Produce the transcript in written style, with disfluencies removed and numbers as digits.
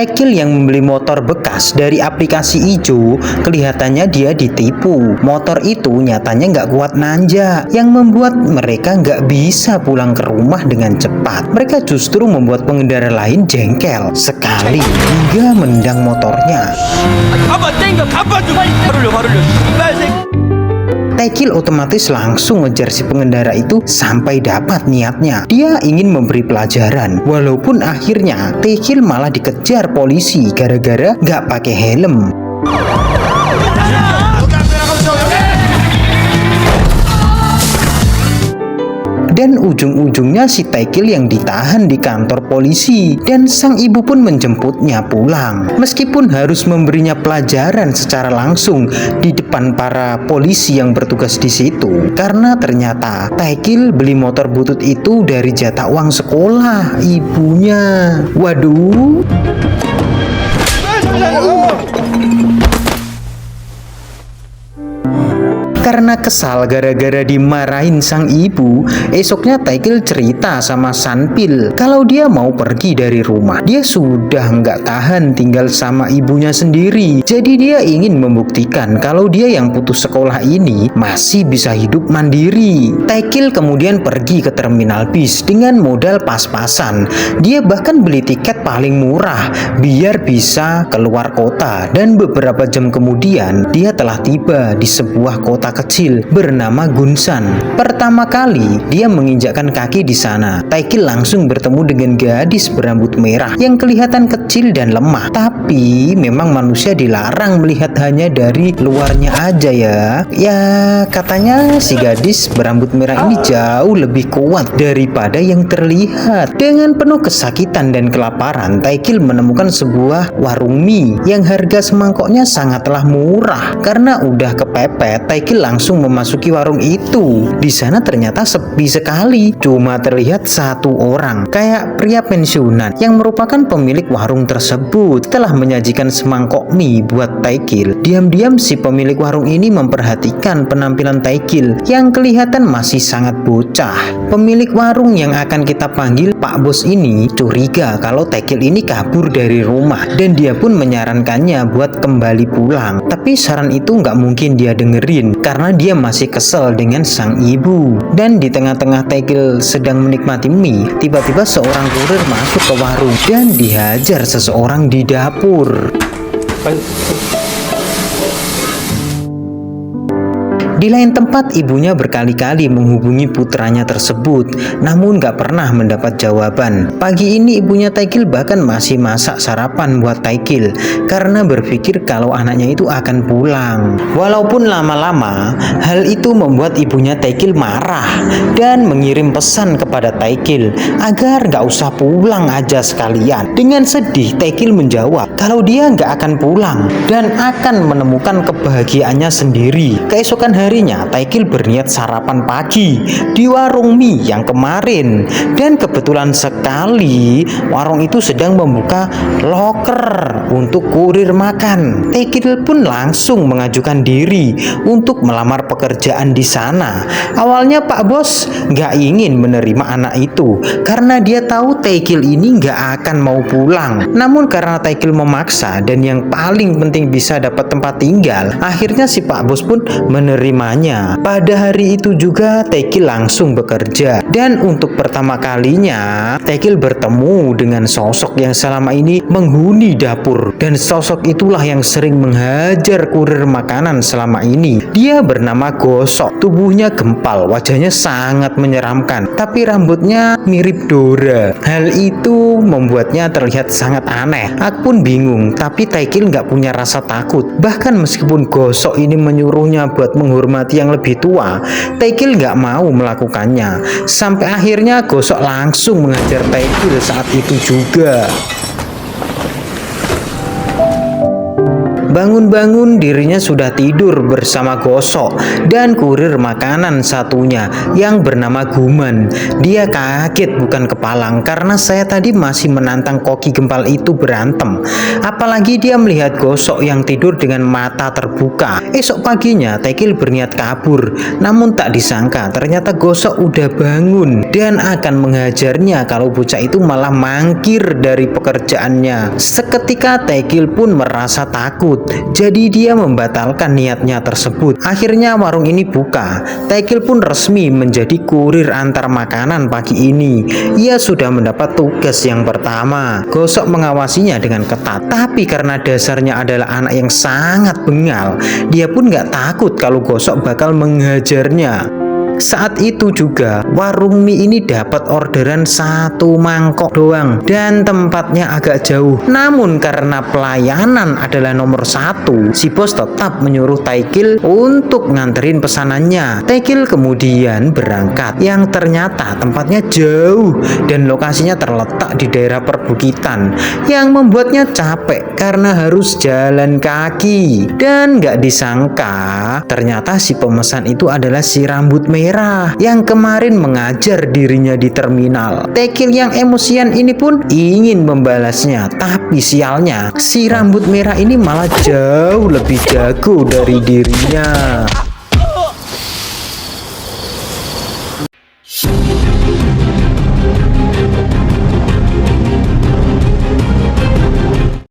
Taekil yang membeli motor bekas dari aplikasi ijo, kelihatannya dia ditipu. Motor itu nyatanya nggak kuat nanjak, yang membuat mereka nggak bisa pulang ke rumah dengan cepat. Mereka justru membuat pengendara lain jengkel sekali hingga menendang motornya. Taekil otomatis langsung ngejar si pengendara itu sampai dapat niatnya. Dia ingin memberi pelajaran, walaupun akhirnya Taekil malah dikejar polisi gara-gara nggak pakai helm. Dan ujung-ujungnya si Taekil yang ditahan di kantor polisi dan sang ibu pun menjemputnya pulang. Meskipun harus memberinya pelajaran secara langsung di depan para polisi yang bertugas di situ, karena ternyata Taekil beli motor butut itu dari jatah uang sekolah ibunya. Waduh. Karena kesal gara-gara dimarahin sang ibu, esoknya Taekil cerita sama Sanpil kalau dia mau pergi dari rumah. Dia sudah nggak tahan tinggal sama ibunya sendiri. Jadi dia ingin membuktikan kalau dia yang putus sekolah ini masih bisa hidup mandiri. Taekil kemudian pergi ke terminal bis dengan modal pas-pasan. Dia bahkan beli tiket paling murah biar bisa keluar kota. Dan beberapa jam kemudian dia telah tiba di sebuah kota kecil bernama Gunsan. Pertama kali dia menginjakkan kaki di sana, Taekil langsung bertemu dengan gadis berambut merah yang kelihatan kecil dan lemah. Tapi memang manusia dilarang melihat hanya dari luarnya aja ya. Ya katanya si gadis berambut merah ini jauh lebih kuat daripada yang terlihat. Dengan penuh kesakitan dan kelaparan, Taekil menemukan sebuah warung mie yang harga semangkoknya sangatlah murah. Karena udah kepepet, Taekil langsung memasuki warung itu. Di sana ternyata sepi sekali, cuma terlihat satu orang, kayak pria pensiunan yang merupakan pemilik warung tersebut. Setelah menyajikan semangkok mie buat Taekil, diam-diam si pemilik warung ini memperhatikan penampilan Taekil yang kelihatan masih sangat bocah. Pemilik warung yang akan kita panggil Pak Bos ini curiga kalau Taekil ini kabur dari rumah dan dia pun menyarankannya buat kembali pulang. Tapi saran itu nggak mungkin dia dengerin karena dia masih kesel dengan sang ibu. Dan di tengah-tengah Taekil sedang menikmati mie, tiba-tiba seorang kurir masuk ke warung dan dihajar seseorang di dapur. Di lain tempat, ibunya berkali-kali menghubungi putranya tersebut, namun gak pernah mendapat jawaban. Pagi ini ibunya Taekil bahkan masih masak sarapan buat Taekil karena berpikir kalau anaknya itu akan pulang. Walaupun lama-lama, hal itu membuat ibunya Taekil marah dan mengirim pesan kepada Taekil agar gak usah pulang aja sekalian. Dengan sedih, Taekil menjawab kalau dia gak akan pulang dan akan menemukan kebahagiaannya sendiri. Keesokan harinya, Taekil berniat sarapan pagi di warung mie yang kemarin. Dan kebetulan sekali warung itu sedang membuka loker untuk kurir makan. Taekil pun langsung mengajukan diri untuk melamar pekerjaan di sana. Awalnya Pak Bos nggak ingin menerima anak itu karena dia tahu Taekil ini nggak akan mau pulang. Namun karena Taekil memaksa dan yang paling penting bisa dapat tempat tinggal, akhirnya si Pak Bos pun menerimanya. Pada hari itu juga Taekil langsung bekerja, dan untuk pertama kalinya Taekil bertemu dengan sosok yang selama ini menghuni dapur, dan sosok itulah yang sering menghajar kurir makanan selama ini. Dia bernama Gosok, tubuhnya gempal, wajahnya sangat menyeramkan, tapi rambutnya mirip Dora. Hal itu membuatnya terlihat sangat aneh. Aku pun bingung, tapi Taekil nggak punya rasa takut. Bahkan meskipun Gosok ini menyuruhnya buat menghormati yang lebih tua, Taekil nggak mau melakukannya. Sampai akhirnya Gosok langsung menghajar Taekil saat itu juga. Bangun-bangun dirinya sudah tidur bersama Gosok dan kurir makanan satunya yang bernama Guman. Dia kaget bukan kepalang karena saya tadi masih menantang koki gempal itu berantem. Apalagi dia melihat Gosok yang tidur dengan mata terbuka. Esok paginya Tekil berniat kabur, namun tak disangka ternyata Gosok udah bangun dan akan menghajarnya kalau bocah itu malah mangkir dari pekerjaannya. Seketika Tekil pun merasa takut, jadi dia membatalkan niatnya tersebut. Akhirnya warung ini buka. Tekil pun resmi menjadi kurir antar makanan pagi ini. Ia sudah mendapat tugas yang pertama. Gosok mengawasinya dengan ketat, tapi karena dasarnya adalah anak yang sangat bengal, dia pun gak takut kalau Gosok bakal menghajarnya. Saat itu juga warung mie ini dapat orderan 1 mangkok doang dan tempatnya agak jauh. Namun karena pelayanan adalah nomor 1, si bos tetap menyuruh Tekil untuk nganterin pesanannya. Tekil kemudian berangkat yang ternyata tempatnya jauh dan lokasinya terletak di daerah perbukitan yang membuatnya capek karena harus jalan kaki. Dan gak disangka ternyata si pemesan itu adalah si rambut merah yang kemarin mengajar dirinya di terminal. Tekil yang emosian ini pun ingin membalasnya, tapi sialnya si rambut merah ini malah jauh lebih jago dari dirinya.